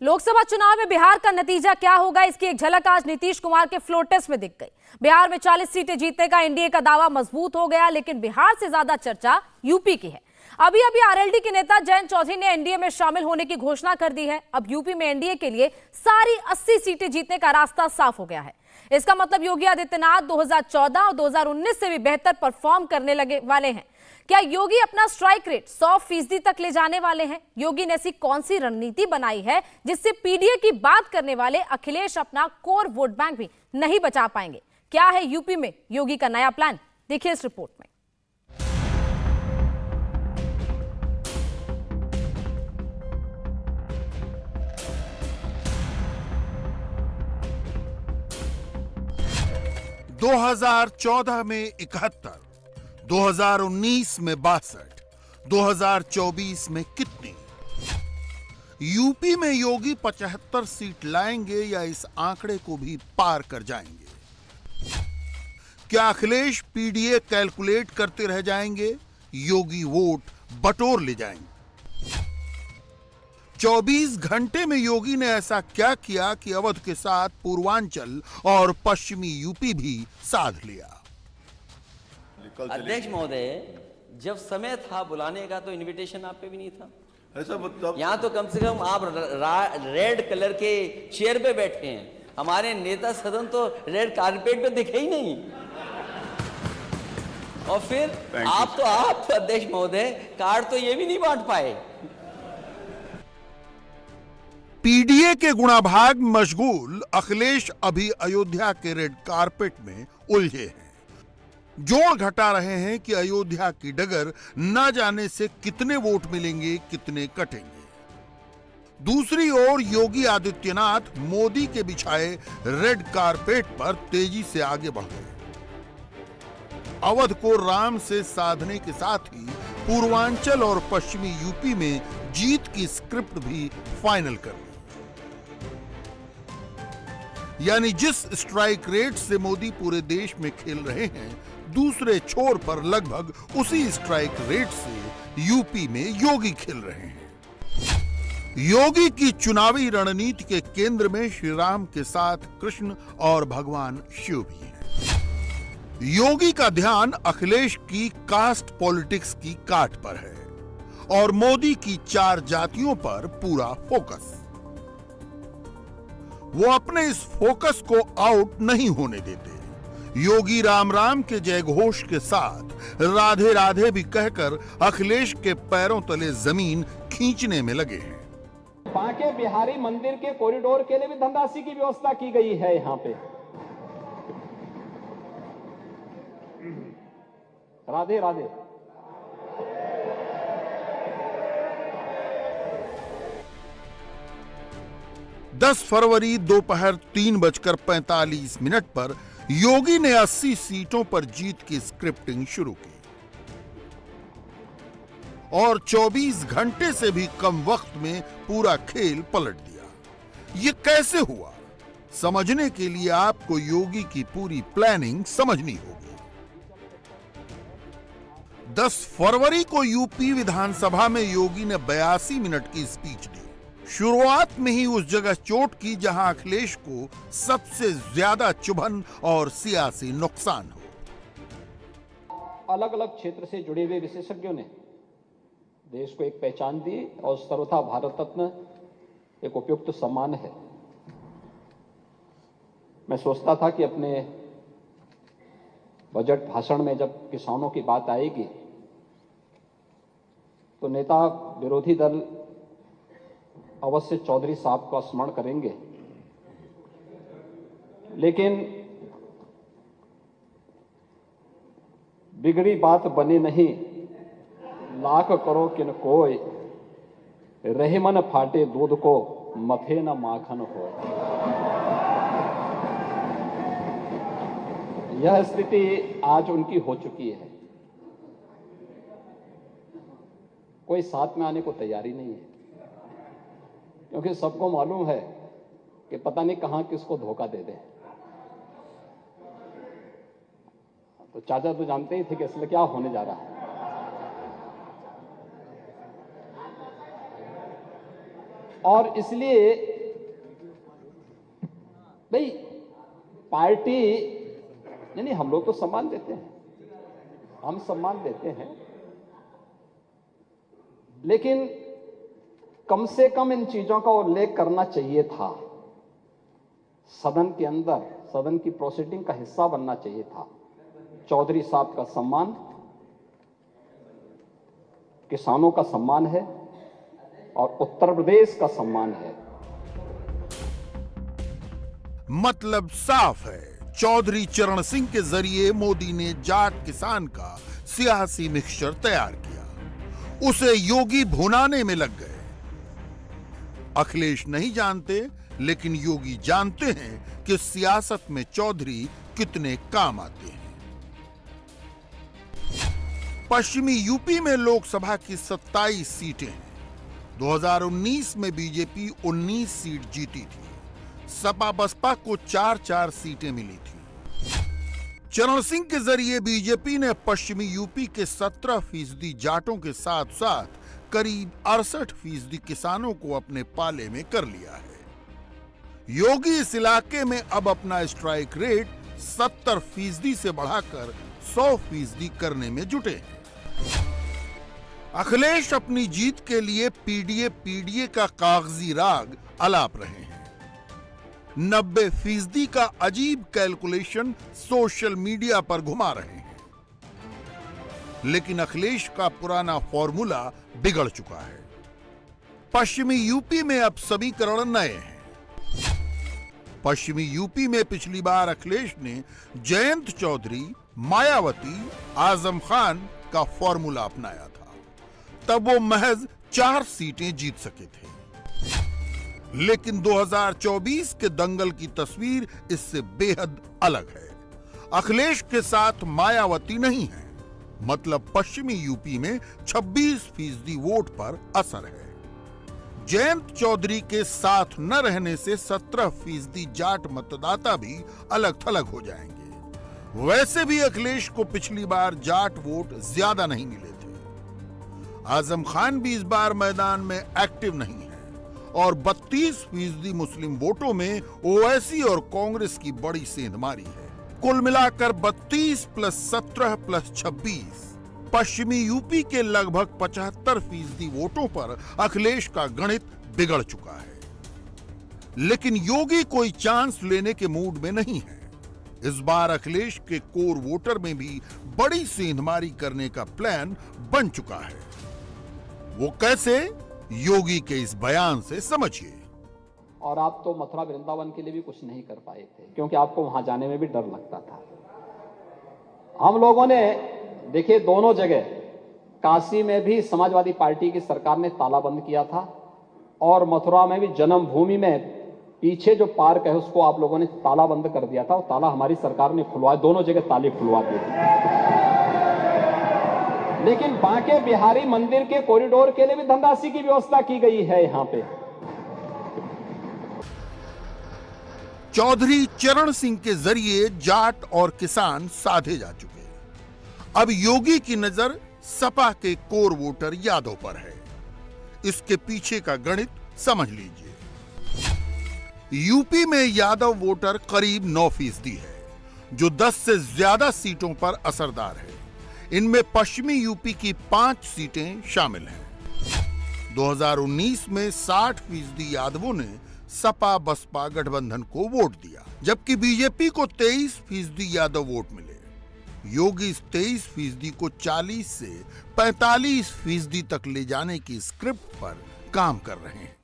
लोकसभा चुनाव में बिहार का नतीजा क्या होगा, इसकी एक झलक आज नीतीश कुमार के फ्लोर टेस्ट में दिख गई। बिहार में 40 सीटें जीतने का एनडीए का दावा मजबूत हो गया, लेकिन बिहार से ज्यादा चर्चा यूपी की है। अभी अभी आरएलडी के नेता जयंत चौधरी ने एनडीए में शामिल होने की घोषणा कर दी है। अब यूपी में एनडीए के लिए सारी 80 सीटें जीतने का रास्ता साफ हो गया है। इसका मतलब योगी आदित्यनाथ 2014 और 2019 से भी बेहतर परफॉर्म करने लगे वाले हैं। क्या योगी अपना स्ट्राइक रेट 100% तक ले जाने वाले हैं? योगी ने ऐसी कौन सी रणनीति बनाई है जिससे पीडीए की बात करने वाले अखिलेश अपना कोर वोट बैंक भी नहीं बचा पाएंगे? क्या है यूपी में योगी का नया प्लान? देखिए इस रिपोर्ट में। – 2014 में 71, 2019 में 62, 2024 में कितनी? यूपी में योगी 75 सीट लाएंगे या इस आंकड़े को भी पार कर जाएंगे? क्या अखिलेश पीडीए कैलकुलेट करते रह जाएंगे? योगी वोट बटोर ले जाएंगे? 24 घंटे में योगी ने ऐसा क्या किया कि अवध के साथ पूर्वांचल और पश्चिमी यूपी भी साध लिया? अध्यक्ष महोदय, जब समय था बुलाने का तो इनविटेशन आप पे भी नहीं था। ऐसा मतलब यहाँ तो कम से कम आप रेड कलर के चेयर पे बैठे हैं, हमारे नेता सदन तो रेड कारपेट पे दिखे ही नहीं। और फिर आप अध्यक्ष महोदय कार्ड तो ये भी नहीं बांट पाए। पीडीए के गुणाभाग मशगूल अखिलेश अभी अयोध्या के रेड कारपेट में उलझे हैं। जोड़ घटा रहे हैं कि अयोध्या की डगर न जाने से कितने वोट मिलेंगे, कितने कटेंगे। दूसरी ओर योगी आदित्यनाथ मोदी के बिछाए रेड कारपेट पर तेजी से आगे बढ़ गए। अवध को राम से साधने के साथ ही पूर्वांचल और पश्चिमी यूपी में जीत की स्क्रिप्ट भी फाइनल कर ली। यानी जिस स्ट्राइक रेट से मोदी पूरे देश में खेल रहे हैं, दूसरे छोर पर लगभग उसी स्ट्राइक रेट से यूपी में योगी खेल रहे हैं। योगी की चुनावी रणनीति के केंद्र में श्री राम के साथ कृष्ण और भगवान शिव भी हैं। योगी का ध्यान अखिलेश की कास्ट पॉलिटिक्स की काट पर है और मोदी की 4 जातियों पर पूरा फोकस। वो अपने इस फोकस को आउट नहीं होने देते। योगी राम राम के जय घोष के साथ राधे राधे भी कहकर अखिलेश के पैरों तले जमीन खींचने में लगे हैं। बांके बिहारी मंदिर के कॉरिडोर के लिए भी धनराशि की व्यवस्था की गई है। यहाँ पे राधे राधे। दस फरवरी दोपहर 3:45 पर योगी ने 80 सीटों पर जीत की स्क्रिप्टिंग शुरू की और 24 घंटे से भी कम वक्त में पूरा खेल पलट दिया। ये कैसे हुआ? समझने के लिए आपको योगी की पूरी प्लानिंग समझनी होगी। 10 फरवरी को यूपी विधानसभा में योगी ने 82 मिनट की स्पीच दी। शुरुआत में ही उस जगह चोट की जहां अखिलेश को सबसे ज्यादा चुभन और सियासी नुकसान हो। अलग अलग क्षेत्र से जुड़े हुए विशेषज्ञों ने देश को एक पहचान दी और सर्वथा भारत रत्न एक उपयुक्त सम्मान है। मैं सोचता था कि अपने बजट भाषण में जब किसानों की बात आएगी तो नेता विरोधी दल अवश्य चौधरी साहब का स्मरण करेंगे, लेकिन बिगड़ी बात बने नहीं, लाख करो किन कोई, रहे मन फाटे दूध को, मथे न माखन हो। यह स्थिति आज उनकी हो चुकी है। कोई साथ में आने को तैयारी नहीं है, क्योंकि सबको मालूम है कि पता नहीं कहां किसको धोखा दे दे। तो चाचा तो जानते ही थे कि इसलिए क्या होने जा रहा है। और इसलिए भाई पार्टी नहीं, हम लोग तो सम्मान देते हैं, हम सम्मान देते हैं, लेकिन कम से कम इन चीजों का उल्लेख करना चाहिए था। सदन के अंदर, सदन की प्रोसीडिंग का हिस्सा बनना चाहिए था। चौधरी साहब का सम्मान किसानों का सम्मान है और उत्तर प्रदेश का सम्मान है। मतलब साफ है, चौधरी चरण सिंह के जरिए मोदी ने जाट किसान का सियासी मिक्सचर तैयार किया, उसे योगी भुनाने में लग गए। अखिलेश नहीं जानते, लेकिन योगी जानते हैं कि सियासत में चौधरी कितने काम आते हैं। पश्चिमी यूपी में लोकसभा की 27 सीटें हैं। 2019 में बीजेपी 19 सीट जीती थी, सपा बसपा को 4-4 सीटें मिली थी। चरण सिंह के जरिए बीजेपी ने पश्चिमी यूपी के 17% जाटों के साथ साथ करीब 68% किसानों को अपने पाले में कर लिया है। योगी इस इलाके में अब अपना स्ट्राइक रेट 70% से बढ़ाकर 100% करने में जुटे हैं। अखिलेश अपनी जीत के लिए पीडीए का कागजी राग अलाप रहे हैं। 90% का अजीब कैलकुलेशन सोशल मीडिया पर घुमा रहे हैं, लेकिन अखिलेश का पुराना फॉर्मूला बिगड़ चुका है। पश्चिमी यूपी में अब समीकरण नए हैं। पश्चिमी यूपी में पिछली बार अखिलेश ने जयंत चौधरी, मायावती, आजम खान का फॉर्मूला अपनाया था, तब वो महज 4 सीटें जीत सके थे। लेकिन 2024 के दंगल की तस्वीर इससे बेहद अलग है। अखिलेश के साथ मायावती नहीं है, मतलब पश्चिमी यूपी में 26% वोट पर असर है। जयंत चौधरी के साथ न रहने से 17% जाट मतदाता भी अलग थलग हो जाएंगे। वैसे भी अखिलेश को पिछली बार जाट वोट ज्यादा नहीं मिले थे। आजम खान भी इस बार मैदान में एक्टिव नहीं है और 32% मुस्लिम वोटों में ओवैसी और कांग्रेस की बड़ी सेंधमारी है। कुल मिलाकर 32 + 17 + 26 पश्चिमी यूपी के लगभग 75% वोटों पर अखिलेश का गणित बिगड़ चुका है। लेकिन योगी कोई चांस लेने के मूड में नहीं है। इस बार अखिलेश के कोर वोटर में भी बड़ी सेंधमारी करने का प्लान बन चुका है। वो कैसे, योगी के इस बयान से समझिए। और आप तो मथुरा वृंदावन के लिए भी कुछ नहीं कर पाए थे, क्योंकि आपको वहां जाने में भी डर लगता था। हम लोगों ने देखिए, दोनों जगह, काशी में भी समाजवादी पार्टी की सरकार ने ताला बंद किया था और मथुरा में भी जन्मभूमि में पीछे जो पार्क है उसको आप लोगों ने ताला बंद कर दिया था। और ताला हमारी सरकार ने खुलवाया, दोनों जगह ताले खुलवा दिए थे। लेकिन बांके बिहारी मंदिर के कॉरिडोर के लिए भी धनराशि की व्यवस्था की गई है। यहां पे चौधरी चरण सिंह के जरिए जाट और किसान साधे जा चुके हैं। अब योगी की नजर सपा के कोर वोटर यादव पर है। इसके पीछे का गणित समझ लीजिए। यूपी में यादव वोटर करीब 9% है, जो 10 से ज्यादा सीटों पर असरदार है। इनमें पश्चिमी यूपी की 5 सीटें शामिल हैं। 2019 में 60% यादवों ने सपा बसपा गठबंधन को वोट दिया, जबकि बीजेपी को 23% यादव वोट मिले। योगी इस 23% को 40 से 45% तक ले जाने की स्क्रिप्ट पर काम कर रहे हैं।